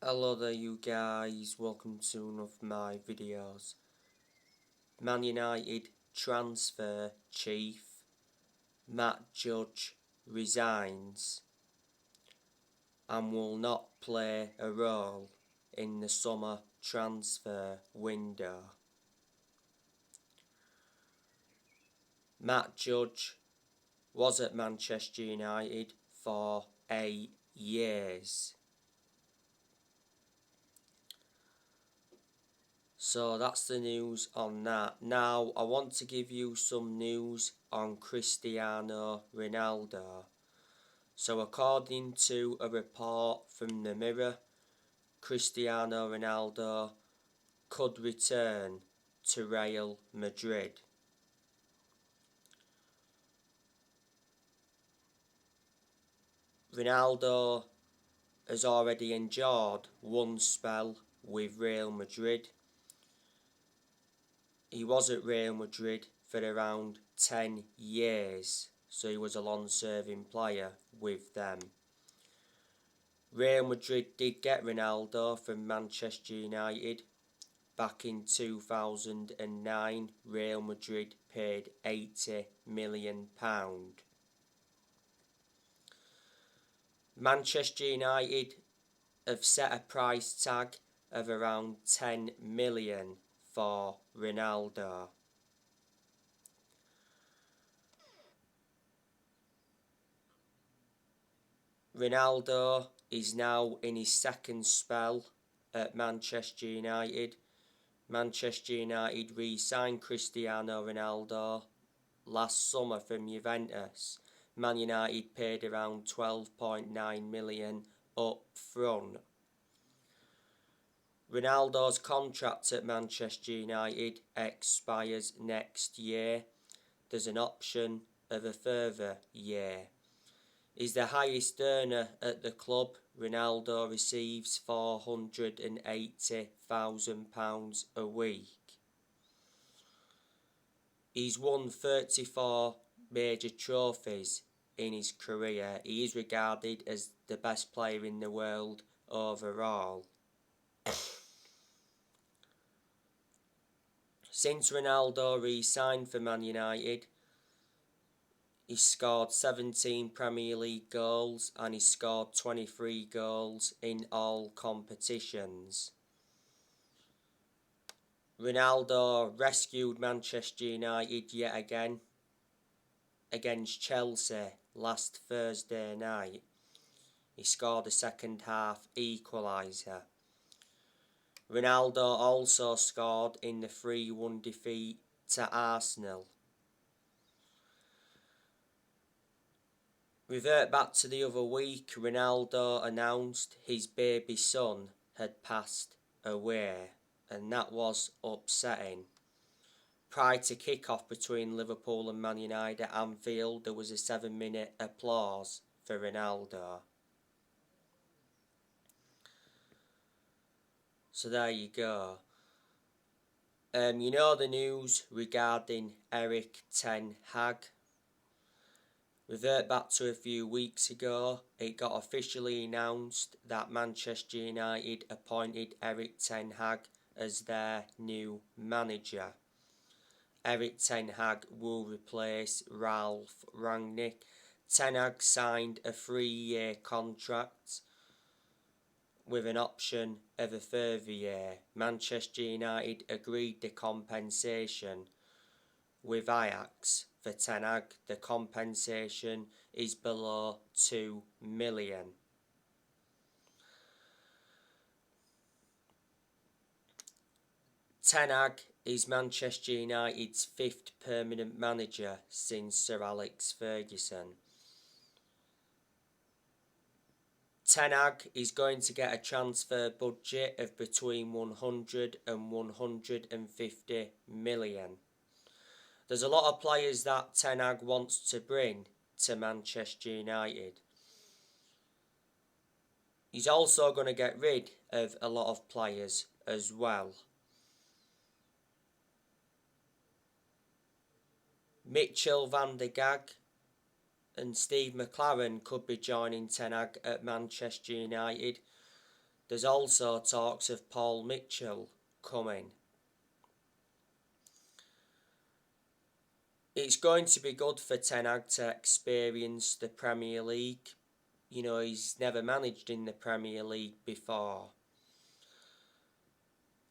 Hello there you guys, welcome to one of my videos. Man United transfer chief Matt Judge resigns and will not play a role in the summer transfer window. Matt Judge was at Manchester United for 8 years. So that's the news on that. Now I want to give you some news on Cristiano Ronaldo. So according to a report from the Mirror, Cristiano Ronaldo could return to Real Madrid. Ronaldo has already enjoyed one spell with Real Madrid. He was at Real Madrid for around 10 years, so he was a long-serving player with them. Real Madrid did get Ronaldo from Manchester United. Back in 2009, Real Madrid paid £80 million. Manchester United have set a price tag of around 10 million for Ronaldo. Ronaldo is now in his second spell at Manchester United. Manchester United re-signed Cristiano Ronaldo last summer from Juventus. Man United paid around 12.9 million up front. Ronaldo's contract at Manchester United expires next year. There's an option of a further year. He's the highest earner at the club. Ronaldo receives £480,000 a week. He's won 34 major trophies in his career. He is regarded as the best player in the world overall. Since Ronaldo re-signed for Man United, he's scored 17 Premier League goals and he's scored 23 goals in all competitions. Ronaldo rescued Manchester United yet again against Chelsea last Thursday night. He scored a second half equaliser. Ronaldo also scored in the 3-1 defeat to Arsenal. Revert back to the other week, Ronaldo announced his baby son had passed away, and that was upsetting. Prior to kick-off between Liverpool and Man United at Anfield, there was a 7-minute applause for Ronaldo. So there you go. You know the news regarding Erik ten Hag. Revert back to a few weeks ago, it got officially announced that Manchester United appointed Erik ten Hag as their new manager. Erik ten Hag will replace Ralf Rangnick. Ten Hag signed a 3-year contract with an option of a further year. Manchester United agreed the compensation with Ajax for Ten Hag. The compensation is below 2 million. Ten Hag is Manchester United's 5th permanent manager since Sir Alex Ferguson. Ten Hag is going to get a transfer budget of between 100 and 150 million. There's a lot of players that Ten Hag wants to bring to Manchester United. He's also going to get rid of a lot of players as well. Mitchell van der Gaag and Steve McClaren could be joining Ten Hag at Manchester United. There's also talks of Paul Mitchell coming. It's going to be good for Ten Hag to experience the Premier League. You know, he's never managed in the Premier League before.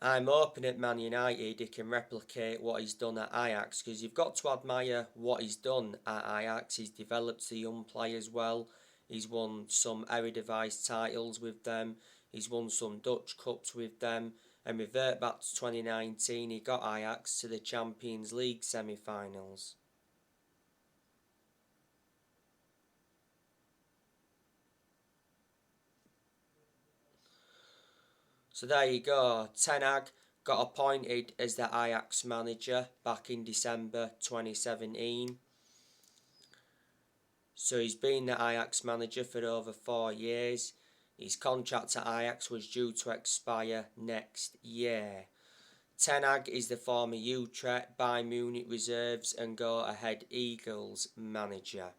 I'm hoping at Man United he can replicate what he's done at Ajax, because you've got to admire what he's done at Ajax. He's developed the young players well. He's won some Eredivisie titles with them. He's won some Dutch Cups with them. And revert back to 2019, he got Ajax to the Champions League semi-finals. So there you go. Ten Hag got appointed as the Ajax manager back in December 2017. So he's been the Ajax manager for over 4 years. His contract at Ajax was due to expire next year. Ten Hag is the former Utrecht, Bayern Munich reserves and Go Ahead Eagles manager.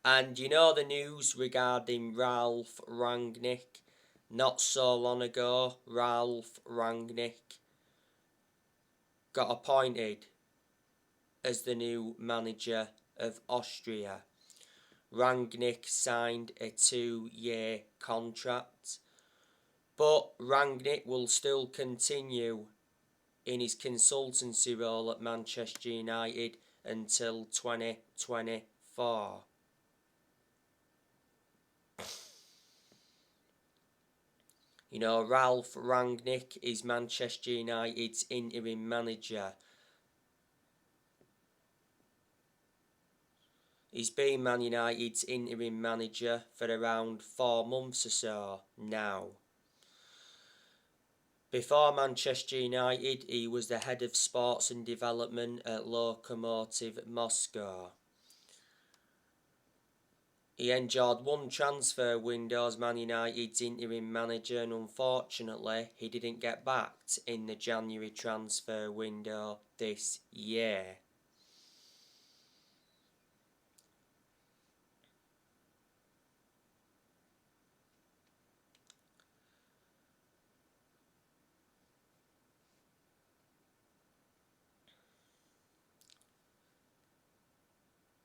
And you know the news regarding Ralf Rangnick? Not so long ago, Ralf Rangnick got appointed as the new manager of Austria. Rangnick signed a 2-year contract, but Rangnick will still continue in his consultancy role at Manchester United until 2024. You know, Ralf Rangnick is Manchester United's interim manager. He's been Man United's interim manager for around 4 months or so now. Before Manchester United, he was the head of sports and development at Lokomotiv Moscow. He enjoyed one transfer window as Man United's interim manager, and unfortunately he didn't get backed in the January transfer window this year.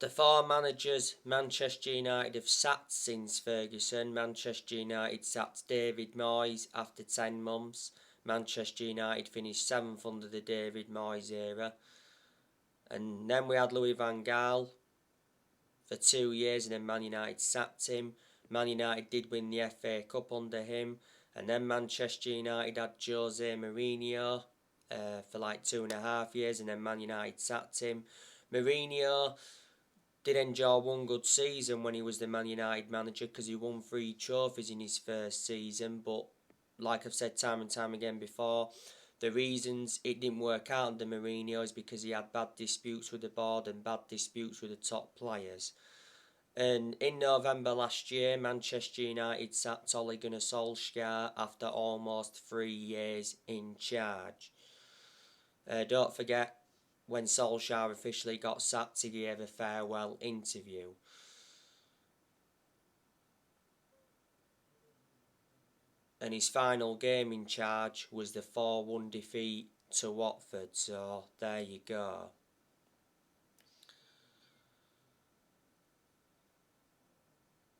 The 4 managers Manchester United have sacked since Ferguson. Manchester United sacked David Moyes after 10 months. Manchester United finished 7th under the David Moyes era. And then we had Louis van Gaal for 2 years, and then Man United sacked him. Man United did win the FA Cup under him. And then Manchester United had Jose Mourinho for like 2.5 years, and then Man United sacked him. Mourinho did enjoy one good season when he was the Man United manager, because he won 3 trophies in his first season. But like I've said time and time again before, the reasons it didn't work out under Mourinho is because he had bad disputes with the board and bad disputes with the top players. And in November last year, Manchester United sacked Ole Gunnar Solskjaer after almost 3 years in charge. Don't forget, when Solskjaer officially got sacked, he gave a farewell interview. And his final game in charge was the 4-1 defeat to Watford, so there you go.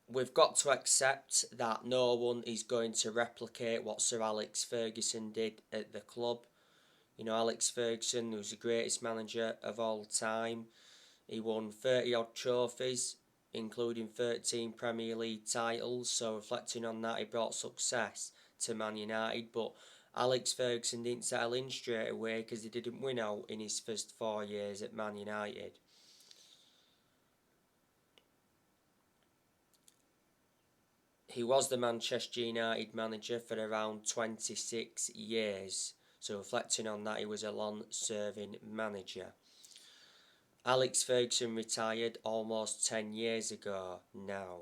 We've got to accept that no one is going to replicate what Sir Alex Ferguson did at the club. You know, Alex Ferguson was the greatest manager of all time. He won 30 odd trophies, including 13 Premier League titles. So reflecting on that, he brought success to Man United. But Alex Ferguson didn't settle in straight away, because he didn't win out in his first 4 years at Man United. He was the Manchester United manager for around 26 years. So reflecting on that, he was a long-serving manager. Alex Ferguson retired almost 10 years ago now.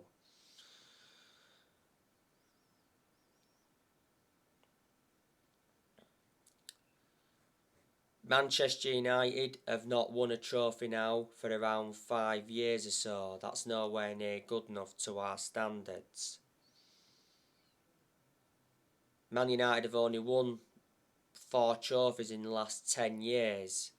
Manchester United have not won a trophy now for around 5 years or so. That's nowhere near good enough to our standards. Man United have only won 4 trophies in the last 10 years.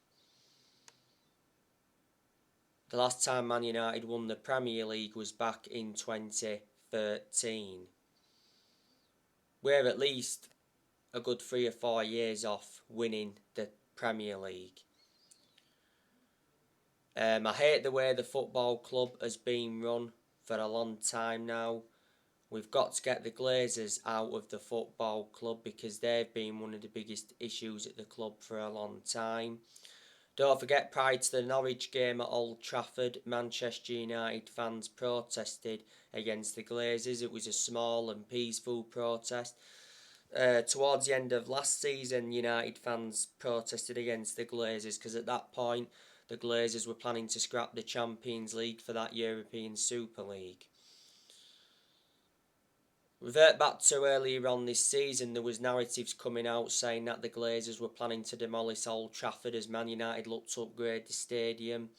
The last time Man United won the Premier League was back in 2013. We're at least a good 3 or 4 years off winning the Premier League. I hate the way the football club has been run for a long time now. We've got to get the Glazers out of the football club because they've been one of the biggest issues at the club for a long time. Don't forget, prior to the Norwich game at Old Trafford, Manchester United fans protested against the Glazers. It was a small and peaceful protest. Towards the end of last season, United fans protested against the Glazers because at that point the Glazers were planning to scrap the Champions League for that European Super League. Revert back to earlier on this season, there was narratives coming out saying that the Glazers were planning to demolish Old Trafford as Man United looked to upgrade the stadium.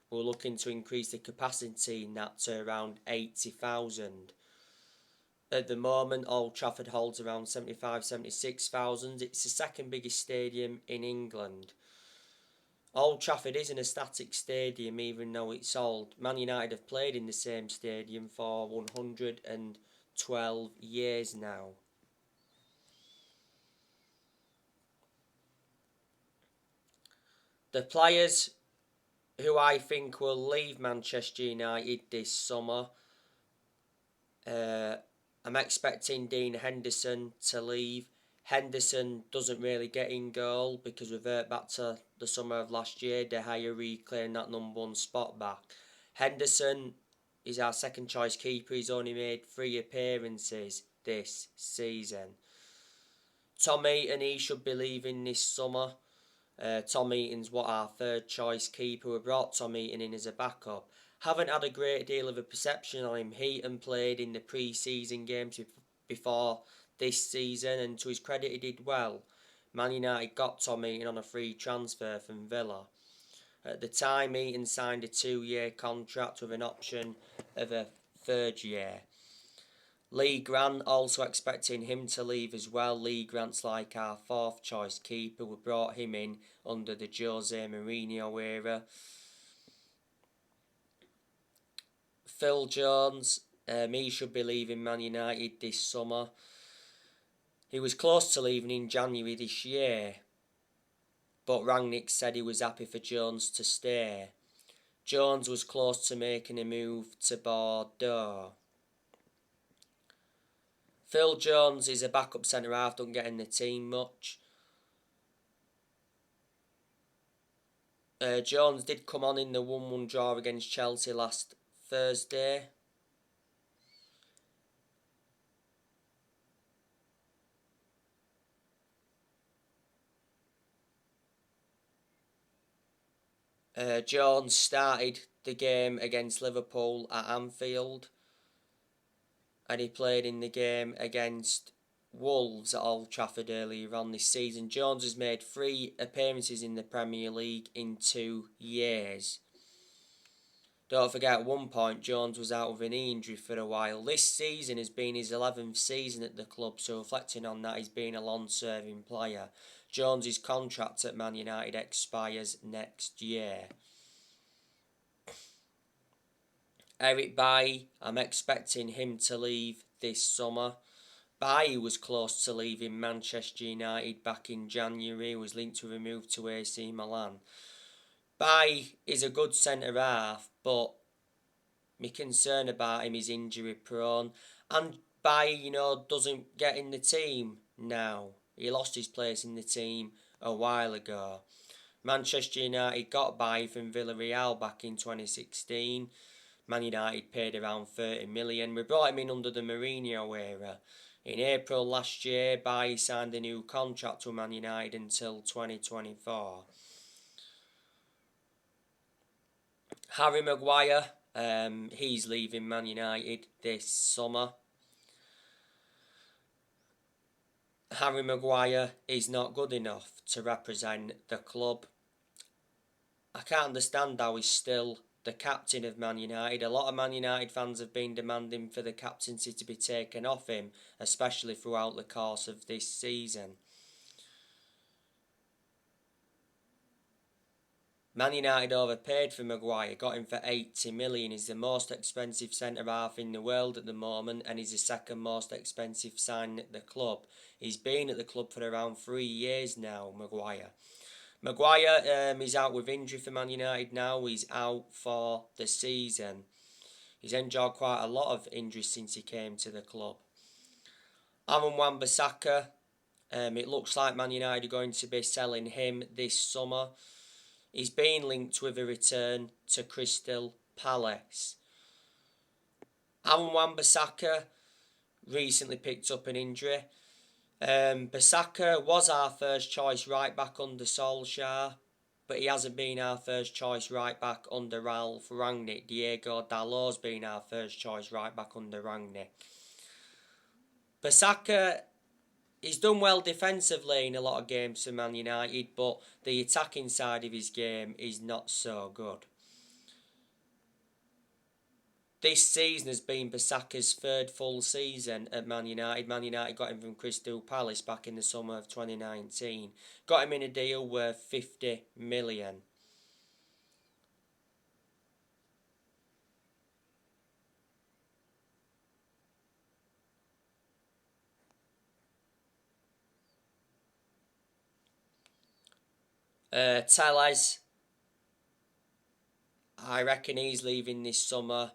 We were looking to increase the capacity in that to around 80,000. At the moment, Old Trafford holds around 76,000. It's the second biggest stadium in England. Old Trafford isn't a static stadium even though it's old. Man United have played in the same stadium for 112 years now. The players who I think will leave Manchester United this summer, I'm expecting Dean Henderson to leave. Henderson doesn't really get in goal because revert back to the summer of last year, De Gea reclaimed that number 1 spot back. Henderson is our second choice keeper. He's only made 3 appearances this season. Tom Heaton, he should be leaving this summer. Tom Heaton's our third choice keeper. We brought Tom Heaton in as a backup. Haven't had a great deal of a perception on him. Heaton played in the pre-season games before this season, and to his credit he did well. Man United got Tom Heaton on a free transfer from Villa. At the time, Heaton signed a 2-year contract with an option of a 3rd year. Lee Grant, also expecting him to leave as well. Lee Grant's like our 4th choice keeper. We brought him in under the Jose Mourinho era. Phil Jones, he should be leaving Man United this summer. He was close to leaving in January this year, but Rangnick said he was happy for Jones to stay. Jones was close to making a move to Bordeaux. Phil Jones is a backup centre-half, doesn't get in the team much. Jones did come on in the 1-1 draw against Chelsea last Thursday. Jones started the game against Liverpool at Anfield, and he played in the game against Wolves at Old Trafford earlier on this season. Jones has made 3 appearances in the Premier League in 2 years. Don't forget, at one point Jones was out with an knee injury for a while. This season has been his 11th season at the club, so reflecting on that, he's been a long-serving player. Jones's contract at Man United expires next year. Eric Bailly, I'm expecting him to leave this summer. Bailly was close to leaving Manchester United back in January. He was linked to a move to AC Milan. Bailly is a good centre-half, but my concern about him is injury prone. And Bailly, doesn't get in the team now. He lost his place in the team a while ago. Manchester United got Bailly from Villarreal back in 2016. Man United paid around 30 million. We brought him in under the Mourinho era. In April last year, Bailly signed a new contract with Man United until 2024. Harry Maguire, he's leaving Man United this summer. Harry Maguire is not good enough to represent the club. I can't understand how he's still the captain of Man United. A lot of Man United fans have been demanding for the captaincy to be taken off him, especially throughout the course of this season. Man United overpaid for Maguire, got him for 80 million. He's the most expensive centre-half in the world at the moment, and he's the second most expensive signing at the club. He's been at the club for around 3 years now, Maguire. Maguire is out with injury for Man United now. He's out for the season. He's endured quite a lot of injuries since he came to the club. Aaron Wan-Bissaka, it looks like Man United are going to be selling him this summer. He's been linked with a return to Crystal Palace. Aaron Wan-Bissaka recently picked up an injury. Bissaka was our first choice right back under Solskjaer, but he hasn't been our first choice right back under Ralph Rangnick. Diego Dalot's been our first choice right back under Rangnick. Bissaka, he's done well defensively in a lot of games for Man United, but the attacking side of his game is not so good. This season has been Bissaka's third full season at Man United. Man United got him from Crystal Palace back in the summer of 2019. Got him in a deal worth 50 million. Telles, I reckon he's leaving this summer.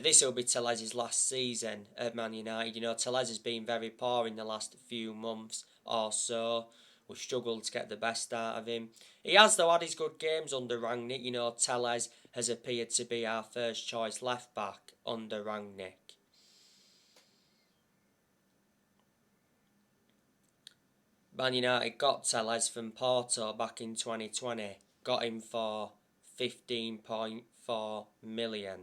This will be Telles' last season at Man United. You know, Telles has been very poor in the last few months or so. We've struggled to get the best out of him. He has, though, had his good games under Rangnick. You know, Telles has appeared to be our first choice left back under Rangnick. Man United got Telles from Porto back in 2020. Got him for 15.4 million.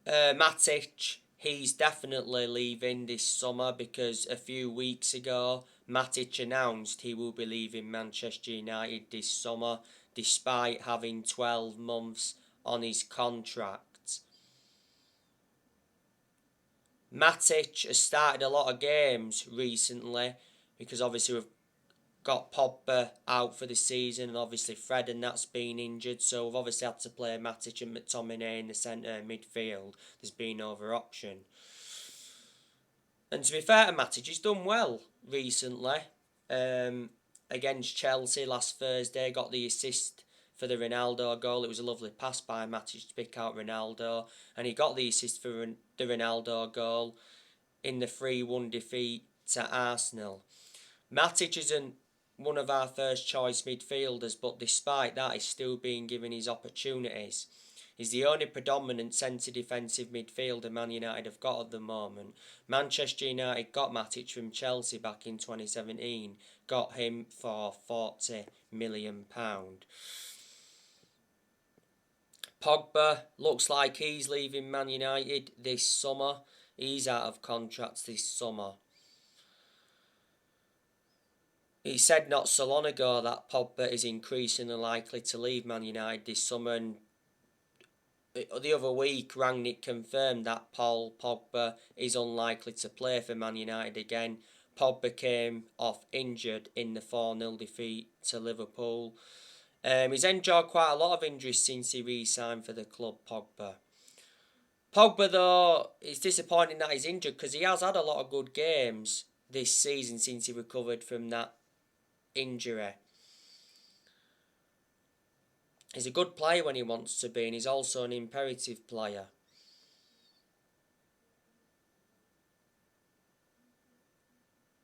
Matic, he's definitely leaving this summer because a few weeks ago Matic announced he will be leaving Manchester United this summer despite having 12 months on his contract. Matic has started a lot of games recently because obviously we've got Pogba out for the season and obviously Fred and that's been injured, so we've obviously had to play Matic and McTominay in the centre midfield. There's been no other option. And to be fair to Matic, he's done well recently. Against Chelsea last Thursday, got the assist for the Ronaldo goal. It was a lovely pass by Matic to pick out Ronaldo, and he got the assist for the Ronaldo goal in the 3-1 defeat to Arsenal. Matic isn't one of our first choice midfielders, but despite that, he's still being given his opportunities. He's the only predominant centre defensive midfielder Man United have got at the moment. Manchester United got Matic from Chelsea back in 2017, got him for £40 million. Pogba looks like he's leaving Man United this summer. He's out of contract this summer. He said not so long ago that Pogba is increasingly likely to leave Man United this summer, and the other week Rangnick confirmed that Paul Pogba is unlikely to play for Man United again. Pogba came off injured in the 4-0 defeat to Liverpool. He's endured quite a lot of injuries since he re-signed for the club, Pogba. Pogba, though, it's disappointing that he's injured because he has had a lot of good games this season since he recovered from that injury. He's a good player when he wants to be, and he's also an imperative player.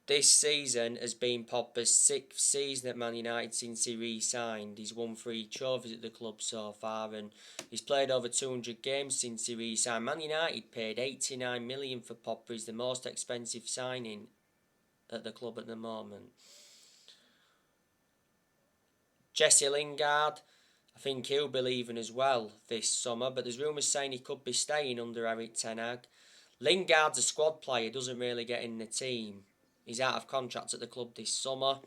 This season has been Pogba's 6th season at Man United since he re-signed. He's won 3 trophies at the club so far, and he's played over 200 games since he re-signed. Man United paid 89 million for Pogba. He's the most expensive signing at the club at the moment. Jesse Lingard, I think he'll be leaving as well this summer, but there's rumours saying he could be staying under Erik ten Hag. Lingard's a squad player, doesn't really get in the team. He's out of contract at the club this summer.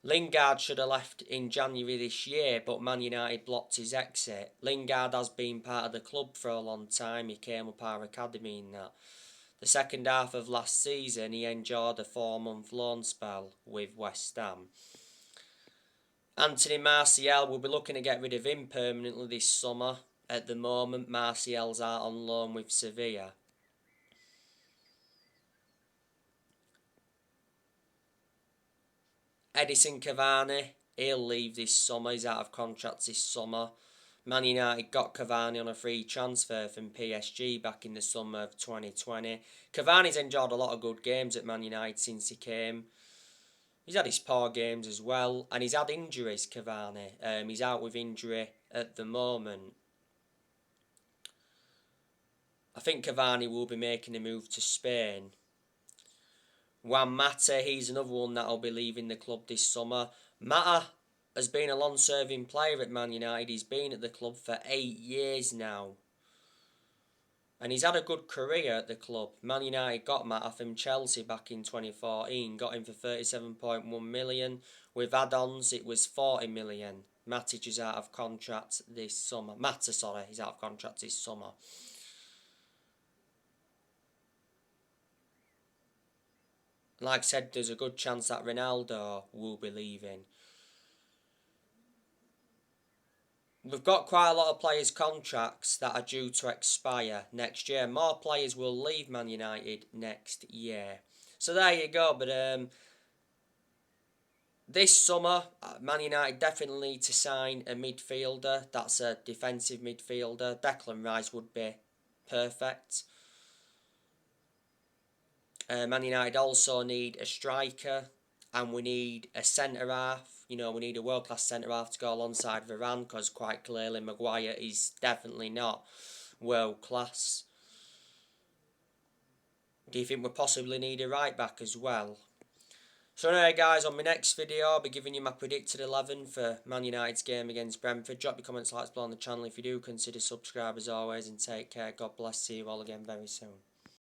Lingard should have left in January this year, but Man United blocked his exit. Lingard has been part of the club for a long time. He came up our academy in that. The second half of last season, he enjoyed a 4-month loan spell with West Ham. Anthony Martial, we'll be looking to get rid of him permanently this summer. At the moment, Martial's out on loan with Sevilla. Edison Cavani, he'll leave this summer. He's out of contract this summer. Man United got Cavani on a free transfer from PSG back in the summer of 2020. Cavani's enjoyed a lot of good games at Man United since he came. He's had his poor games as well, and he's had injuries, Cavani. He's out with injury at the moment. I think Cavani will be making a move to Spain. Juan Mata, he's another one that'll be leaving the club this summer. Mata has been a long-serving player at Man United. He's been at the club for 8 years now. And he's had a good career at the club. Man United got Mata from Chelsea back in 2014. Got him for 37.1 million. With add-ons, it was 40 million. Matic is out of contract this summer. He's out of contract this summer. Like I said, there's a good chance that Ronaldo will be leaving. We've got quite a lot of players' contracts that are due to expire next year. More players will leave Man United next year. So there you go. But this summer, Man United definitely need to sign a midfielder. That's a defensive midfielder. Declan Rice would be perfect. Man United also need a striker, and we need a centre-half. You know, we need a world-class centre-half to go alongside Varane, because quite clearly Maguire is definitely not world-class. Do you think we possibly need a right-back as well? So anyway guys, on my next video I'll be giving you my predicted 11 for Man United's game against Brentford. Drop your comments, likes below on the channel if you do. Consider subscribe as always, and take care. God bless. See you all again very soon.